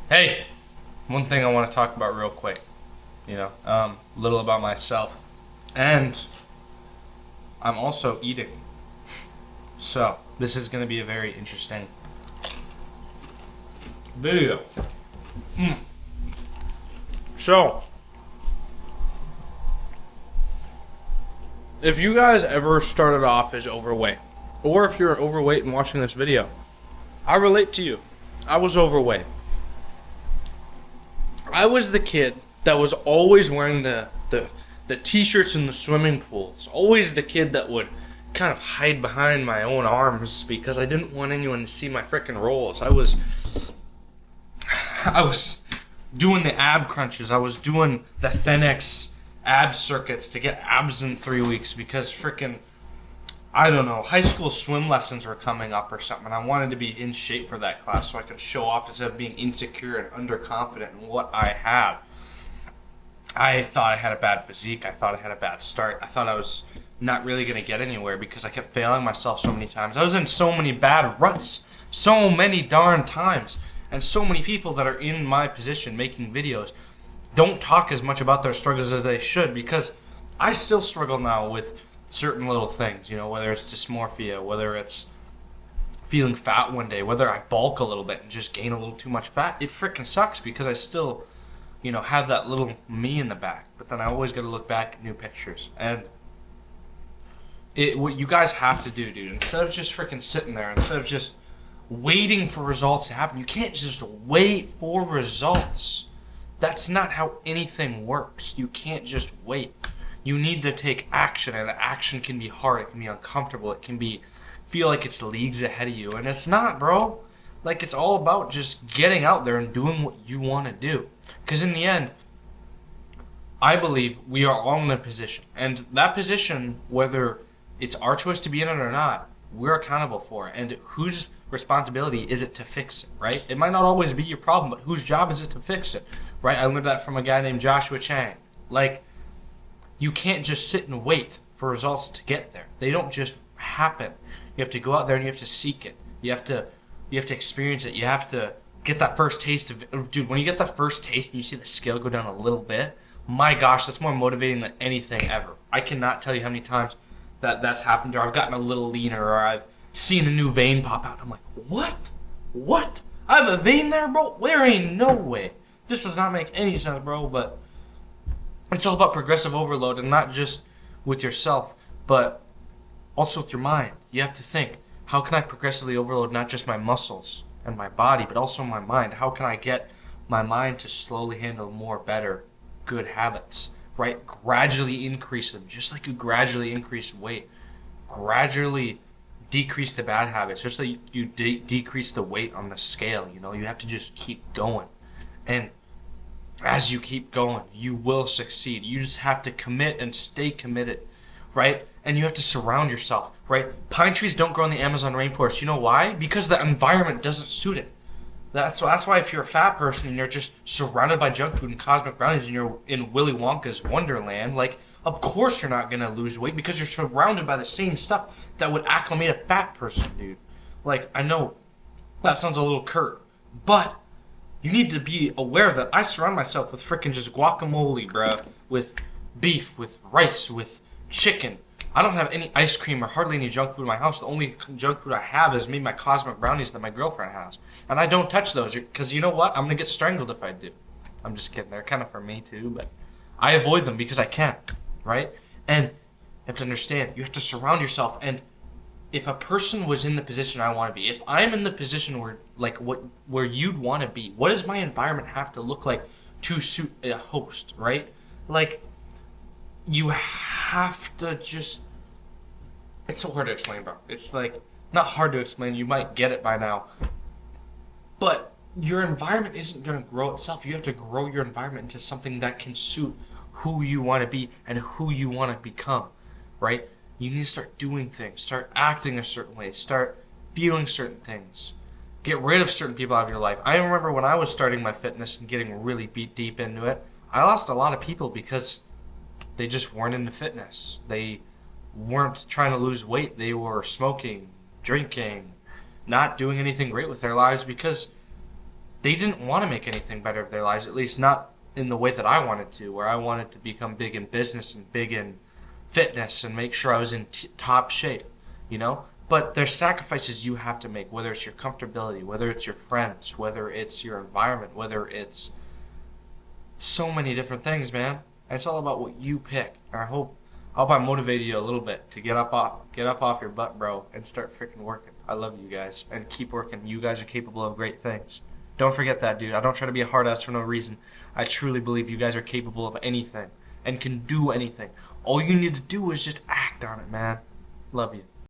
Hey, one thing I want to talk about real quick. A little about myself, and I'm also eating. So this is going to be a very interesting video. So, if you guys ever started off as overweight, or if you're overweight and watching this video, I relate to you. I was overweight. I was the kid that was always wearing the t-shirts in the swimming pools. Always the kid that would kind of hide behind my own arms because I didn't want anyone to see my freaking rolls. I was doing the ab crunches. I was doing the Thin-X ab circuits to get abs in 3 weeks because freaking I don't know, high school swim lessons were coming up or something, and I wanted to be in shape for that class so I could show off instead of being insecure and underconfident in what I have. I thought I had a bad physique. I thought I had a bad start. I thought I was not really going to get anywhere because I kept failing myself so many times. I was in so many bad ruts, so many darn times, and so many people that are in my position making videos don't talk as much about their struggles as they should because I still struggle now with certain little things, whether it's dysmorphia, whether it's feeling fat one day, whether I bulk a little bit and just gain a little too much fat. It freaking sucks because I still, have that little me in the back. But then I always got to look back at new pictures. And what you guys have to do, dude, instead of just freaking sitting there, instead of just waiting for results to happen, you can't just wait for results. That's not how anything works. You can't just wait. You need to take action, and action can be hard. It can be uncomfortable. It can feel like it's leagues ahead of you, and it's not, bro. Like, it's all about just getting out there and doing what you want to do. Because in the end, I believe we are all in a position, and that position, whether it's our choice to be in it or not, we're accountable for it. And whose responsibility is it to fix it, right? It might not always be your problem, but whose job is it to fix it, right? I learned that from a guy named Joshua Chang. Like, you can't just sit and wait for results to get there. They don't just happen. You have to go out there and you have to seek it. You have to experience it. You have to get that first taste of it. Dude, when you get that first taste and you see the scale go down a little bit, my gosh, that's more motivating than anything ever. I cannot tell you how many times that's happened, or I've gotten a little leaner, or I've seen a new vein pop out. I'm like, what? What? I have a vein there, bro? There ain't no way. This does not make any sense, bro, but it's all about progressive overload, and not just with yourself, but also with your mind. You have to think, how can I progressively overload not just my muscles and my body, but also my mind? How can I get my mind to slowly handle more better, good habits, right? Gradually increase them, just like you gradually increase weight. Gradually decrease the bad habits, just like you decrease the weight on the scale. You have to just keep going. And as you keep going, you will succeed. You just have to commit and stay committed, right? And you have to surround yourself, right? Pine trees don't grow in the Amazon rainforest. You know why? Because the environment doesn't suit it. That's why if you're a fat person and you're just surrounded by junk food and cosmic brownies and you're in Willy Wonka's Wonderland, like, of course you're not going to lose weight because you're surrounded by the same stuff that would acclimate a fat person, dude. Like, I know that sounds a little curt, but you need to be aware that I surround myself with freaking just guacamole, bruh, with beef, with rice, with chicken. I don't have any ice cream or hardly any junk food in my house. The only junk food I have is maybe my cosmic brownies that my girlfriend has. And I don't touch those because you know what? I'm going to get strangled if I do. I'm just kidding. They're kind of for me too, but I avoid them because I can, right? And you have to understand, you have to surround yourself. And if a person was in the position I want to be, if I'm in the position where you'd want to be, what does my environment have to look like to suit a host, right? Like, you have to just, it's so hard to explain, bro. It's like, not hard to explain, you might get it by now, but your environment isn't going to grow itself. You have to grow your environment into something that can suit who you want to be and who you want to become, right? You need to start doing things, start acting a certain way, start feeling certain things. Get rid of certain people out of your life. I remember when I was starting my fitness and getting really deep into it, I lost a lot of people because they just weren't into fitness. They weren't trying to lose weight. They were smoking, drinking, not doing anything great with their lives because they didn't want to make anything better of their lives, at least not in the way that I wanted to, where I wanted to become big in business and big in fitness and make sure I was in top shape, you know? But there's sacrifices you have to make, whether it's your comfortability, whether it's your friends, whether it's your environment, whether it's so many different things, man. And it's all about what you pick. And I hope I motivated you a little bit to get up off your butt, bro, and start freaking working. I love you guys, and keep working. You guys are capable of great things. Don't forget that, dude. I don't try to be a hard ass for no reason. I truly believe you guys are capable of anything and can do anything. All you need to do is just act on it, man. Love you.